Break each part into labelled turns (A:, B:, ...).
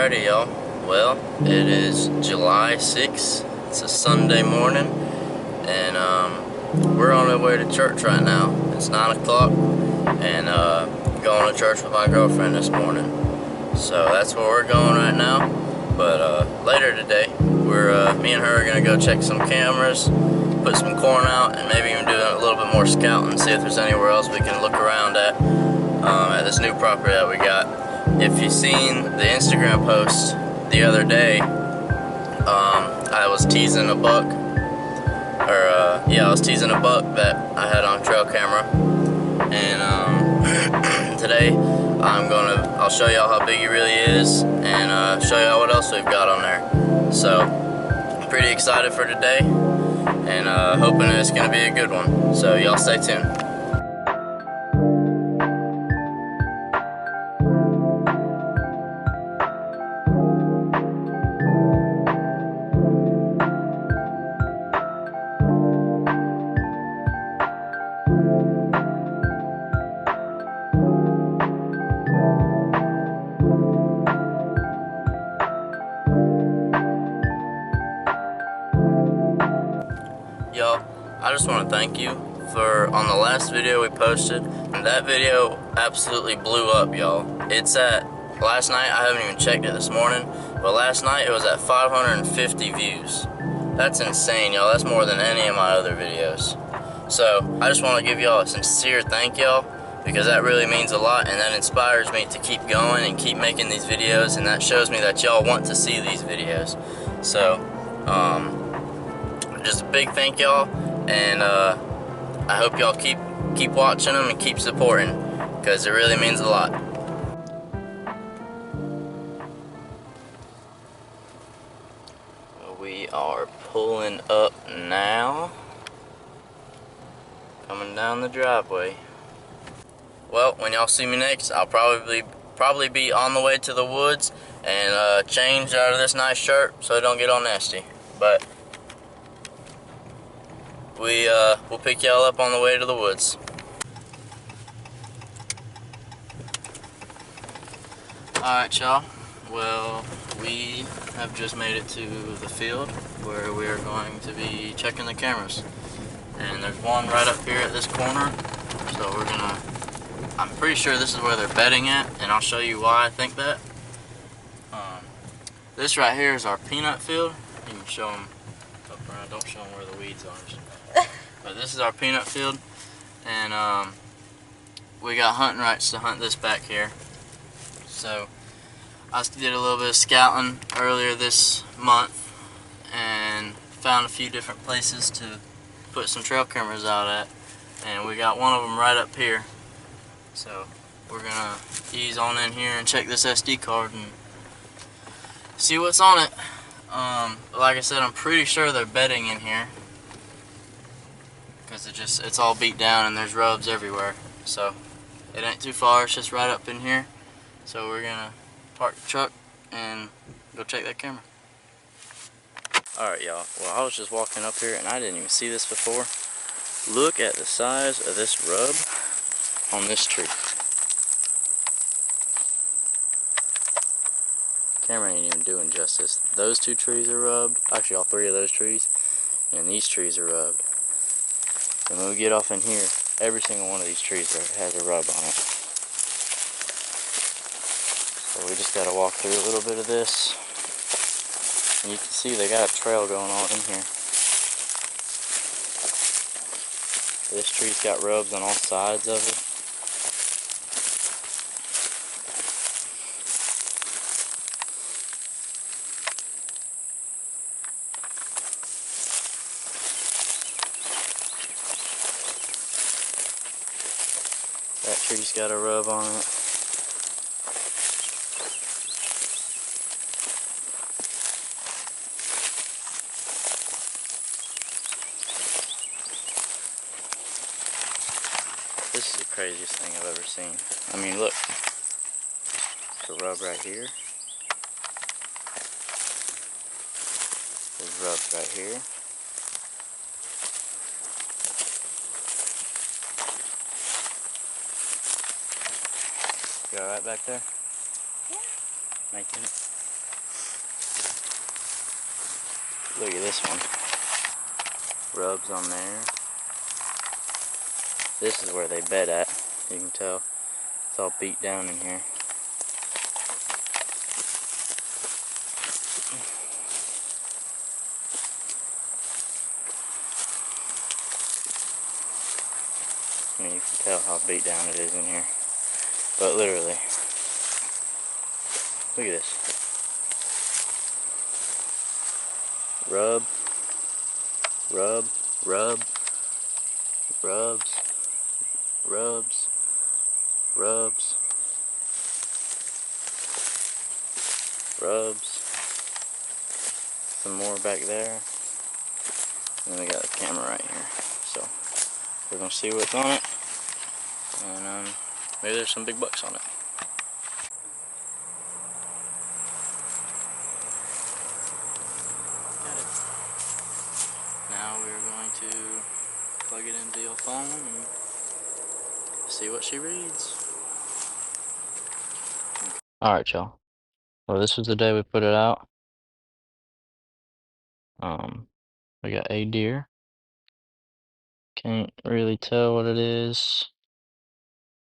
A: Alrighty, y'all. Well, it is July 6th. It's a Sunday morning, and we're on our way to church right now. It's 9 o'clock, and going to church with my girlfriend this morning. So that's where we're going right now. But later today, me and her are gonna go check some cameras, put some corn out, and maybe even do a little bit more scouting, see if there's anywhere else we can look around at this new property that we got. If you've seen the Instagram post the other day, I was teasing a buck, I was teasing a buck that I had on trail camera, and today I'll show y'all how big he really is, and show y'all what else we've got on there. So, I'm pretty excited for today, and hoping it's gonna be a good one. So y'all stay tuned. Y'all, I just want to thank you on the last video we posted. That video absolutely blew up, y'all. Last night, I haven't even checked it this morning, but last night it was at 550 views. That's insane, y'all. That's more than any of my other videos. So, I just want to give y'all a sincere thank y'all, because that really means a lot, and that inspires me to keep going and keep making these videos, and that shows me that y'all want to see these videos. So, just a big thank y'all, and I hope y'all keep watching them and keep supporting, because it really means a lot. We are pulling up now, coming down the driveway. Well, when y'all see me next, I'll probably be on the way to the woods and change out of this nice shirt so it don't get all nasty. But we'll pick y'all up on the way to the woods. Alright, y'all. Well, we have just made it to the field where we are going to be checking the cameras. And there's one right up here at this corner. So I'm pretty sure this is where they're bedding at, and I'll show you why I think that. This right here is our peanut field. You can show them up around. Don't show them where the weeds are. But this is our peanut field, and we got hunting rights to hunt this back here. So I did a little bit of scouting earlier this month and found a few different places to put some trail cameras out at, and we got one of them right up here. So we're gonna ease on in here and check this SD card and see what's on it. Like I said, I'm pretty sure they're bedding in here, because it's all beat down and there's rubs everywhere. So it ain't too far, it's just right up in here. So we're gonna park the truck and go check that camera. Alright, y'all, well, I was just walking up here and I didn't even see this before. Look at the size of this rub on this tree. Camera ain't even doing justice. Those two trees are rubbed. Actually, all three of those trees. And these trees are rubbed. And when we get off in here, every single one of these trees has a rub on it. So we just gotta walk through a little bit of this. And you can see they got a trail going on in here. This tree's got rubs on all sides of it. That tree's got a rub on it. This is the craziest thing I've ever seen. I mean, look. There's a rub right here. There's rubs right here. You alright back there?
B: Yeah.
A: Making it? Look at this one. Rubs on there. This is where they bed at. You can tell it's all beat down in here. I mean, you can tell how beat down it is in here. But literally, look at this. Rub, rub, rub, rubs, rubs, rubs, rubs. Some more back there. And then we got the camera right here. So we're gonna see what's on it, and maybe there's some big bucks on it. Got it. Now we're going to plug it into the old phone and see what she reads. Alright, y'all. Well, this was the day we put it out. We got a deer. Can't really tell what it is.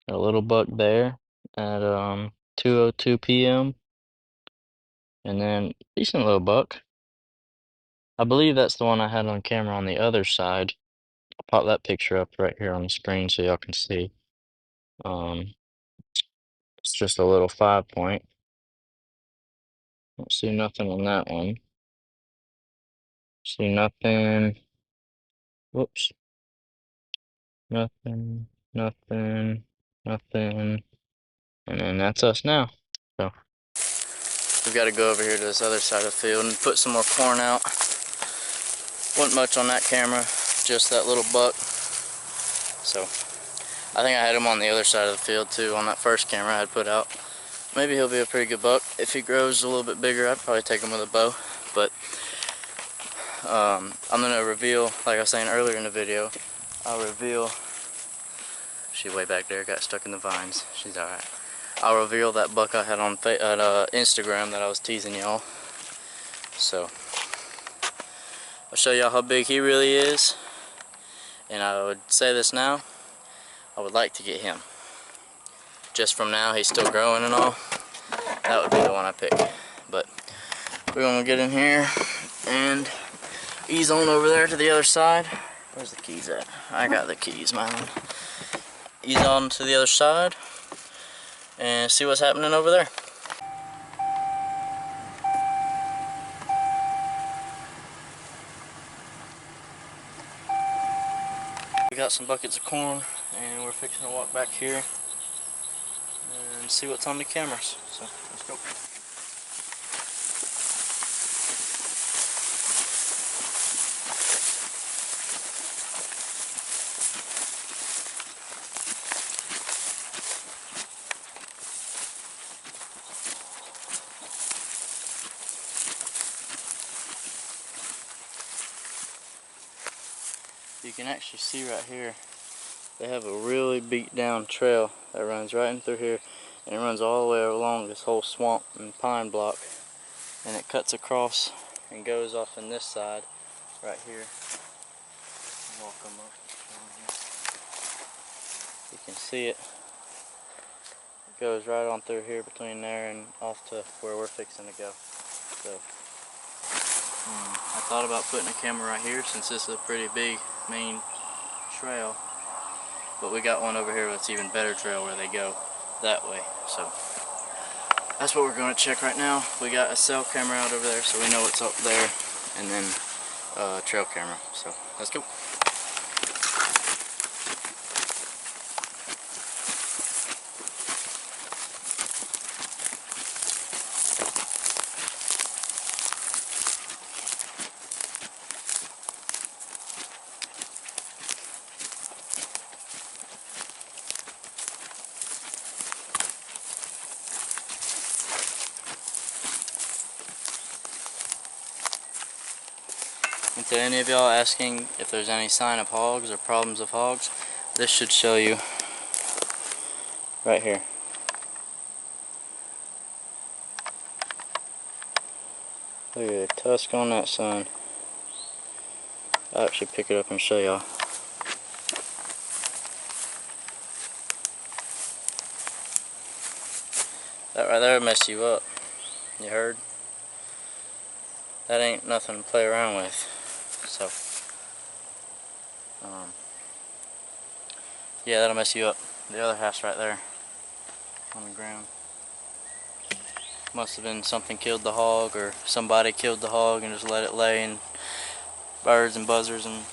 A: Got a little buck there at 2:02 p.m. and then decent little buck. I believe that's the one I had on camera on the other side. I'll pop that picture up right here on the screen so y'all can see. It's just a little 5-point. Don't see nothing on that one. See nothing. Whoops. Nothing. Nothing. Nothing. And then that's us now. So we've got to go over here to this other side of the field and put some more corn out. Wasn't much on that camera, just that little buck. So I think I had him on the other side of the field too on that first camera I had put out. Maybe he'll be a pretty good buck. If he grows a little bit bigger, I'd probably take him with a bow. But I'm gonna reveal, like I was saying earlier in the video, I'll reveal. She way back there, got stuck in the vines. She's alright. I'll reveal that buck I had on Instagram that I was teasing y'all. So I'll show y'all how big he really is. And I would say this now, I would like to get him. Just from now, he's still growing and all. That would be the one I pick. But we're gonna get in here and ease on over there to the other side. Where's the keys at? I got the keys, man. Ease on to the other side and see what's happening over there. We got some buckets of corn and we're fixing to walk back here and see what's on the cameras. So let's go. You can actually see right here, they have a really beat down trail that runs right in through here, and it runs all the way along this whole swamp and pine block, and it cuts across and goes off in this side right here. Walk them up. You can see it. It goes right on through here between there and off to where we're fixing to go. So I thought about putting a camera right here since this is a pretty big main trail, but we got one over here that's even better trail where they go that way. So that's what we're going to check right now. We got a cell camera out over there so we know what's up there, and then a trail camera. So let's go. And to any of y'all asking if there's any sign of hogs or problems of hogs, this should show you right here. Look at the tusk on that son. I'll actually pick it up and show y'all. That right there will mess you up. You heard? That ain't nothing to play around with. So, yeah, that'll mess you up. The other half's right there on the ground. Must have been something killed the hog, or somebody killed the hog and just let it lay, and birds and buzzers and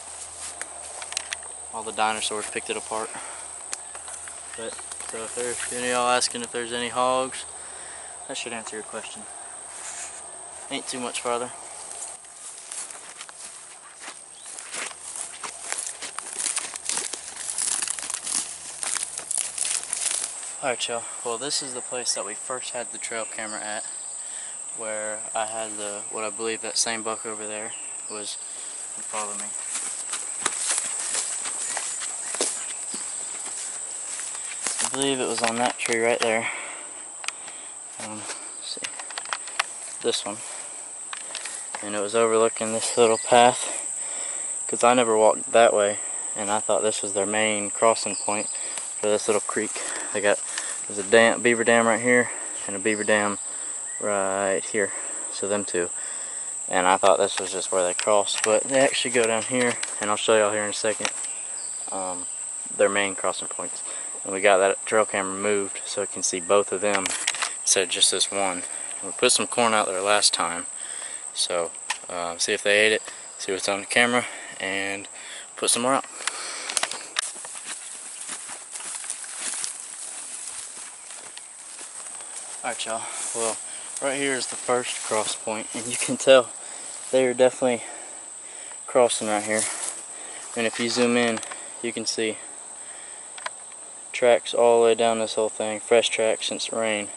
A: all the dinosaurs picked it apart. But, so if there's any of y'all asking if there's any hogs, that should answer your question. Ain't too much farther. Alright y'all, well this is the place that we first had the trail camera at, where I had what I believe that same buck over there was. Follow me. I believe it was on that tree right there. Let's see, this one, and it was overlooking this little path, because I never walked that way, and I thought this was their main crossing point for this little creek. There's a beaver dam right here and a beaver dam right here, so them two. And I thought this was just where they crossed, but they actually go down here, and I'll show y'all here in a second, their main crossing points. And we got that trail camera moved so it can see both of them instead of just this one. We put some corn out there last time, so see if they ate it, see what's on the camera, and put some more out. Alright y'all, well right here is the first cross point, and you can tell they are definitely crossing right here. And if you zoom in, you can see tracks all the way down this whole thing, fresh tracks since the rain.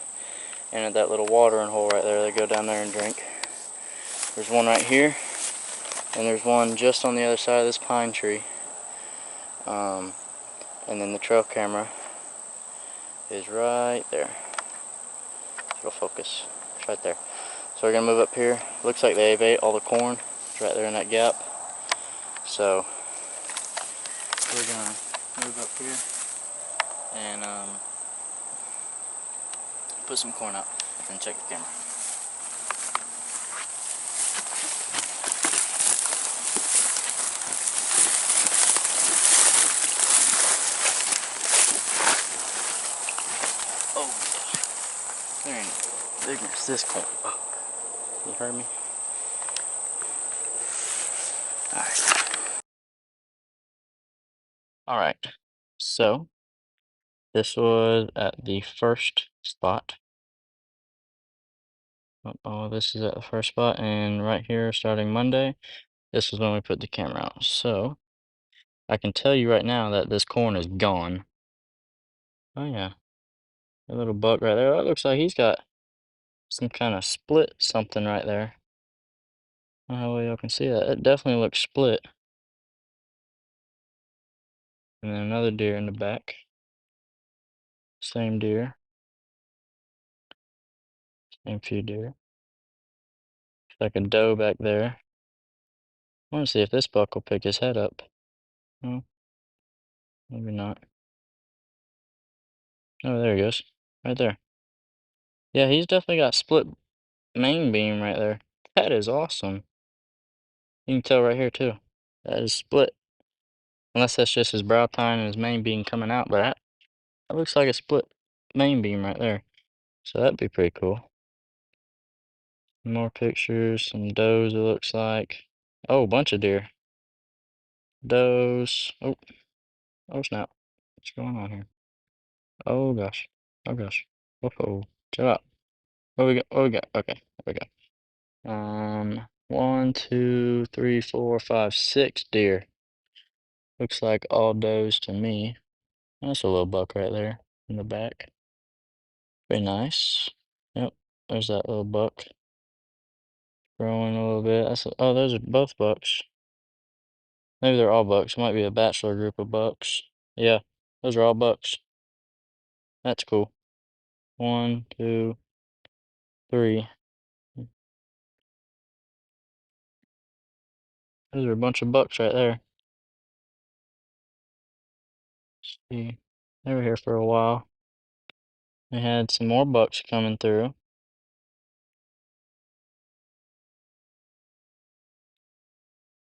A: And at that little watering hole right there, they go down there and drink. There's one right here, and there's one just on the other side of this pine tree. And then the trail camera is right there. It'll focus. It's right there. So we're gonna move up here. Looks like they've ate all the corn. It's right there in that gap. So we're gonna move up here and put some corn out and check the camera. Oh, there ain't big as this corn. Oh, you heard me? Alright, so this was at the first spot. Oh, this is at the first spot, and right here, starting Monday, this is when we put the camera out. So, I can tell you right now that this corn is gone. Oh yeah, a little buck right there. That looks like he's got some kind of split something right there. I don't know how well y'all can see that. It definitely looks split. And then another deer in the back. Same deer. Same few deer. Like a doe back there. I want to see if this buck will pick his head up. No, maybe not. Oh, there he goes. Right there. Yeah, he's definitely got split main beam right there. That is awesome. You can tell right here too. That is split. Unless that's just his brow tine and his main beam coming out, but that looks like a split main beam right there. So that'd be pretty cool. More pictures, some does it looks like. Oh, a bunch of deer. Does. Oh, oh snap. What's going on here? Oh gosh. Oh gosh. Whoa. Chill out. What we got? What we got? Okay, there we go. 1, 2, 3, 4, 5, 6 deer. Looks like all does to me. That's a little buck right there in the back. Very nice. Yep, there's that little buck growing a little bit. Oh, those are both bucks. Maybe they're all bucks. It might be a bachelor group of bucks. Yeah, those are all bucks. That's cool. 1, 2, 3. Those are a bunch of bucks right there. See, they were here for a while. We had some more bucks coming through.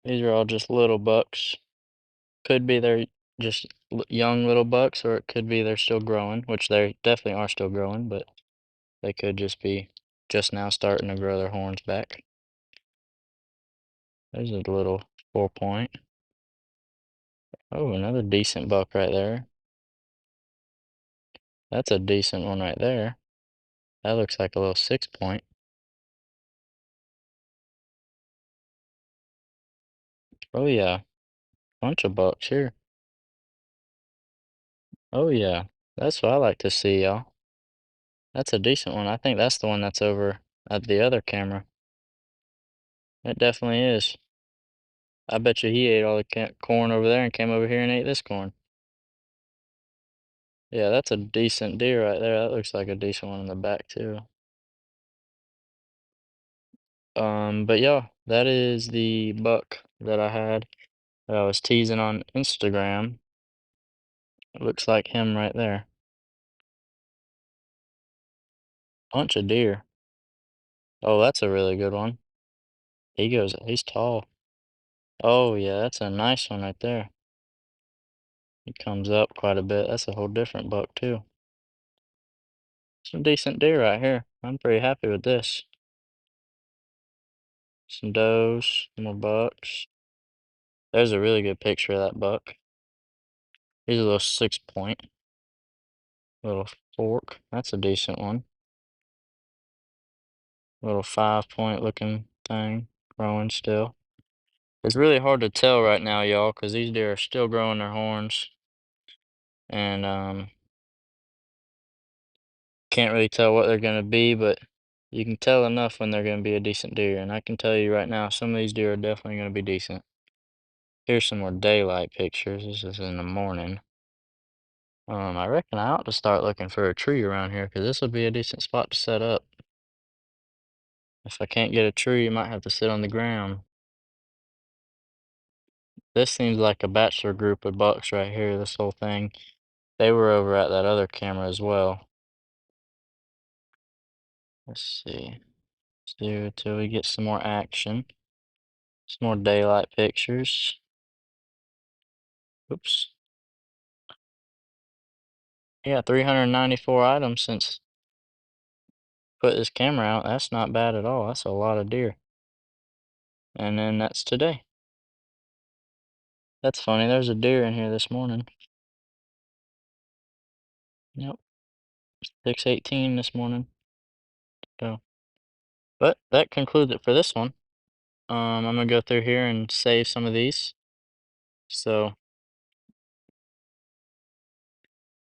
A: These are all just little bucks. Could be they're just young little bucks, or it could be they're still growing, which they definitely are still growing, but they could just be just now starting to grow their horns back. There's a little 4-point. Oh, another decent buck right there. That's a decent one right there. That looks like a little 6-point. Oh yeah, bunch of bucks here. Oh yeah, that's what I like to see, y'all. That's a decent one. I think that's the one that's over at the other camera. It definitely is. I bet you he ate all the corn over there and came over here and ate this corn. Yeah, that's a decent deer right there. That looks like a decent one in the back too. But yeah, that is the buck that I had that I was teasing on Instagram. It looks like him right there. Bunch of deer. Oh, that's a really good one. He's tall. Oh yeah, that's a nice one right there. He comes up quite a bit. That's a whole different buck too. Some decent deer right here. I'm pretty happy with this. Some does, some more bucks. There's a really good picture of that buck. He's a little 6-point. Little fork. That's a decent one. Little 5-point looking thing. Growing still. It's really hard to tell right now, y'all, because these deer are still growing their horns. And can't really tell what they're gonna be, but you can tell enough when they're gonna be a decent deer. And I can tell you right now, some of these deer are definitely gonna be decent. Here's some more daylight pictures. This is in the morning. I reckon I ought to start looking for a tree around here, because this would be a decent spot to set up. If I can't get a tree, you might have to sit on the ground. This seems like a bachelor group of bucks right here, this whole thing. They were over at that other camera as well. Let's see. Let's do it till we get some more action. Some more daylight pictures. Oops. Yeah, 394 items since put this camera out. That's not bad at all. That's a lot of deer. And then that's today. That's funny. There's a deer in here this morning. Yep. 6:18 this morning. So, but that concludes it for this one. I'm gonna go through here and save some of these. So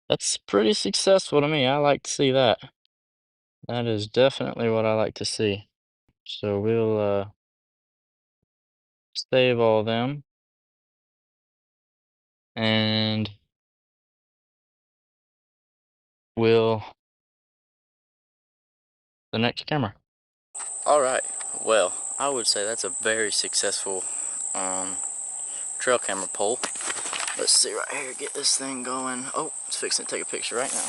A: that's pretty successful to me. I like to see that. That is definitely what I like to see. So we'll save all them and we'll the next camera. All right. Well, I would say that's a very successful trail camera pull. Let's see right here. Get this thing going. Oh, it's fixing to take a picture right now.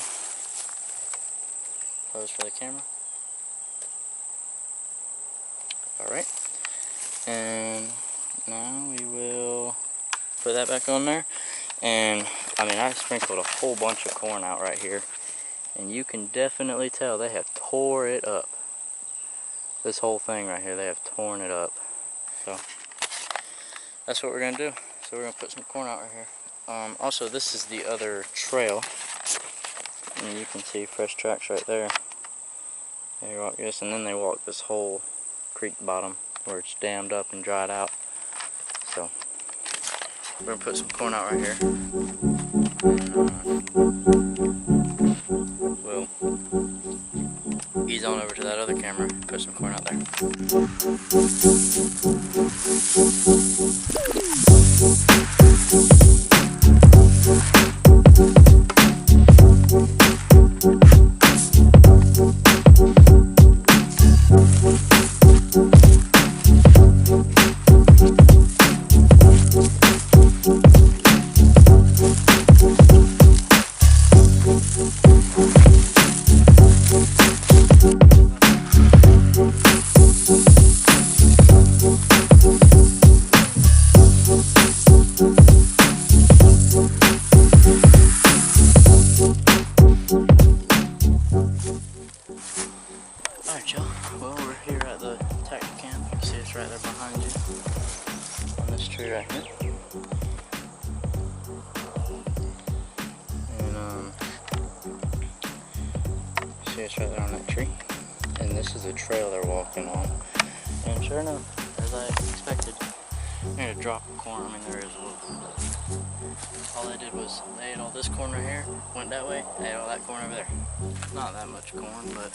A: Pose for the camera. All right. And now we will put that back on there. And I mean, I sprinkled a whole bunch of corn out right here, and you can definitely tell they have tore it up. This whole thing right here, they have torn it up. So that's what we're gonna do. So we're gonna put some corn out right here. Also, this is the other trail, and you can see fresh tracks right there. They walk this, and then they walk this whole creek bottom where it's dammed up and dried out. So we're gonna put some corn out right here. We'll ease on over to that other camera and put some corn out there. Alright y'all, well we're here at the tack camp. You can see it's right there behind you on this tree right here. And see it's right there on that tree. And this is a trail they're walking on. And sure enough, as I expected, they're gonna drop a corn. I mean, there is a little. All they did was they ate all this corn right here, went that way, they ate all that corn over there. Not that much corn, but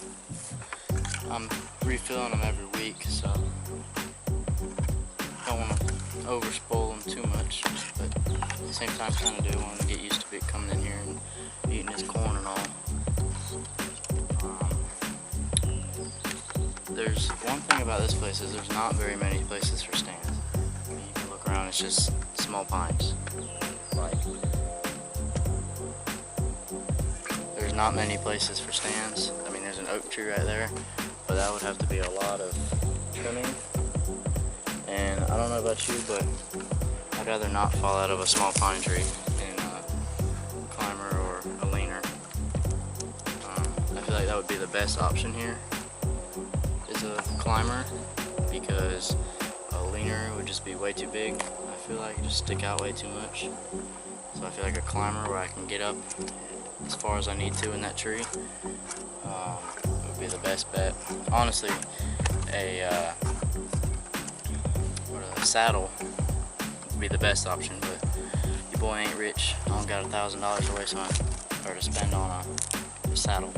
A: I'm refilling them every week, so don't want to overspoil them too much. But at the same time, kind of do want to get used to it coming in here and eating this corn and all. There's one thing about this place is there's not very many places for stands. I mean, you can look around, it's just small pines. Like, there's not many places for stands. I mean, there's an oak tree right there, but that would have to be a lot of trimming. And I don't know about you, but I'd rather not fall out of a small pine tree than a climber or a leaner. I feel like that would be the best option here. A climber, because a leaner would just be way too big. I feel like it just stick out way too much. So I feel like a climber where I can get up as far as I need to in that tree would be the best bet. Honestly, a saddle would be the best option, but your boy ain't rich. I don't got $1,000 to waste on or to spend on a saddle.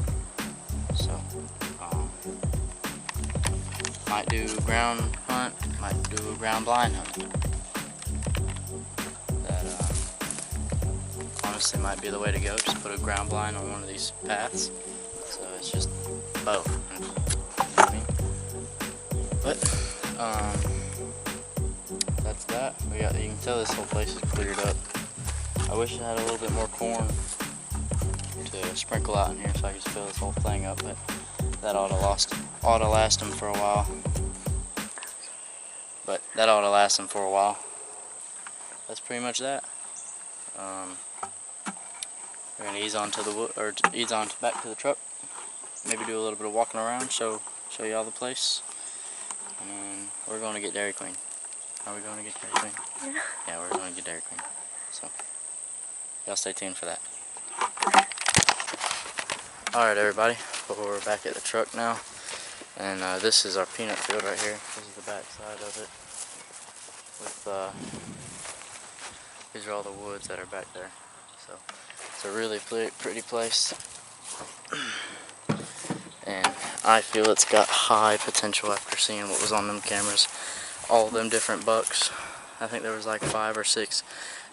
A: So. Might do ground hunt, might do a ground blind hunt. That honestly might be the way to go. Just put a ground blind on one of these paths. So it's just both. You know what I mean? But that's that. You can tell this whole place is cleared up. I wish I had a little bit more corn to sprinkle out in here so I could fill this whole thing up, but that ought to last them for a while. That's pretty much that. We're gonna ease onto the wood, or ease on back to the truck. Maybe do a little bit of walking around, show y'all the place, and we're going to get Dairy Queen. Are we going to get Dairy Queen? Yeah. Yeah, we're going to get Dairy Queen. So y'all stay tuned for that. Alright everybody, we're back at the truck now, and this is our peanut field right here. This is the back side of it. With these are all the woods that are back there. So it's a really pretty place, and I feel it's got high potential after seeing what was on them cameras. All them different bucks. I think there was like 5 or 6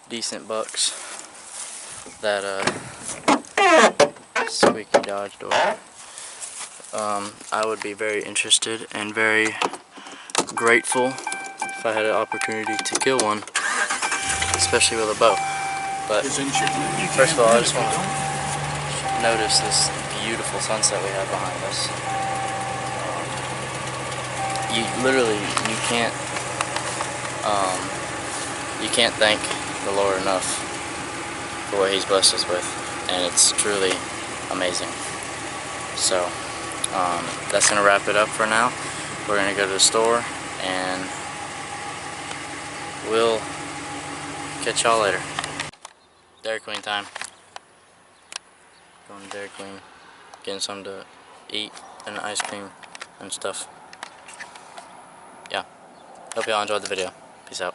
A: decent bucks that squeaky Dodge door. I would be very interested and very grateful if I had an opportunity to kill one, especially with a bow. But first of all, I just want to notice this beautiful sunset we have behind us. You can't thank the Lord enough for what He's blessed us with, and it's truly amazing. So that's gonna wrap it up for now. We're gonna go to the store and we'll catch y'all later. Dairy Queen time. Going to Dairy Queen, getting something to eat and ice cream and stuff. Yeah. Hope y'all enjoyed the video. Peace out.